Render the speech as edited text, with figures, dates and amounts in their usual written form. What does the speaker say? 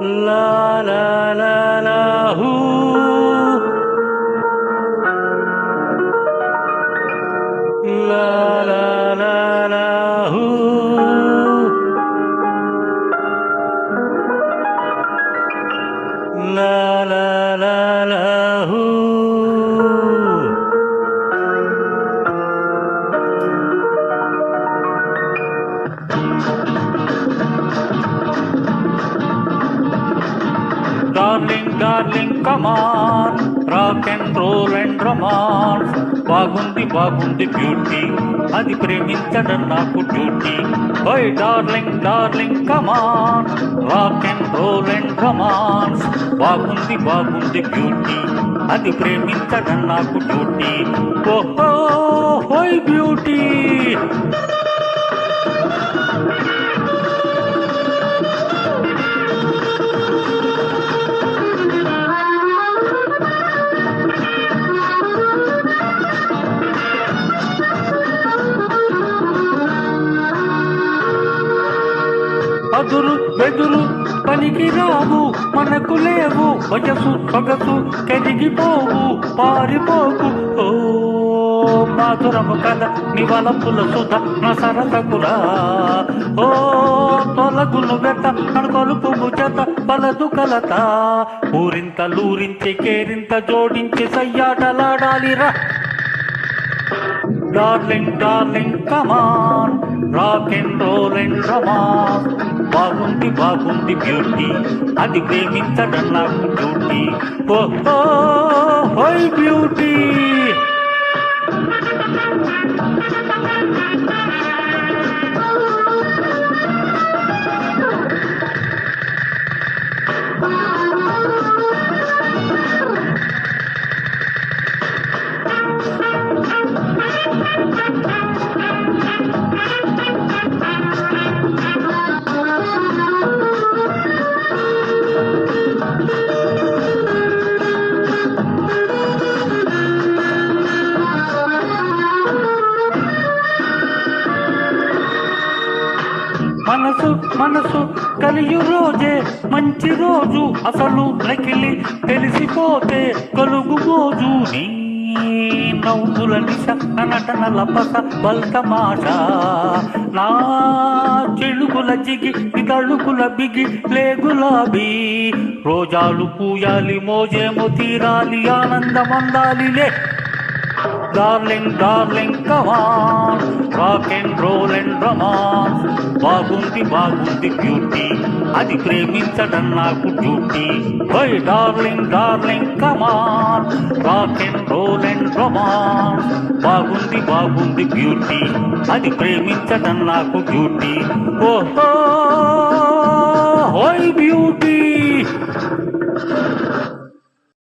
La la la la hoo. La la la la hoo. La la la la hoo. Darling, darling, come on, rock and roll and romance. బాగుంది బాగుంది beauty, అది ప్రేమించడం నాకు duty. ఓయ్ darling darling come on, rock and roll and romance. బాగుంది బాగుంది beauty, అది ప్రేమించడం నాకు డ్యూటీ. ఓహో హోయ్ బ్యూటీ. అదురు బెదురు పనికి రావు, మనకు లేవు వయసు సొగసు, కరిగిపోవు పారిపోకు. ఓ మాధురము కథ నివలపుల సుధ నా సరసకురా. ఓ తొలగును వెత కనుకొలుపు జత పలదు కలత. ఊరింత లూరించి కేరింత జోడించి సయ్యాటలాడాలిరా. Darling, darling, come on, rock and roll and romance. బాగుంది బాగుంది బ్యూటీ, అది ప్రేమించడం నాకు డ్యూటీ. ఓహో హోయ్ బ్యూటీ. మనసు మనసు కలియు రోజే మంచి రోజు, అసలు నకిలి తెలిసిపోతే కలుగు మోజు. నీ నవ్వుల నిశ నటనల పస బల్తమాష, నా చెలుగుల జిగి తళుకుల బిగి లే గులాబీ. రోజాలు పూయాలి మోజేమో తీరాలి ఆనందమందాలిలే. Darling, darling, come on, rock and roll and romance. బాగుంది బాగుంది బ్యూటీ, అది ప్రేమించడం నాకు డ్యూటీ. ఓయ్ darling darling come on, rock and roll and romance. బాగుంది బాగుంది బ్యూటీ, అది ప్రేమించడం నాకు డ్యూటీ. ఓహో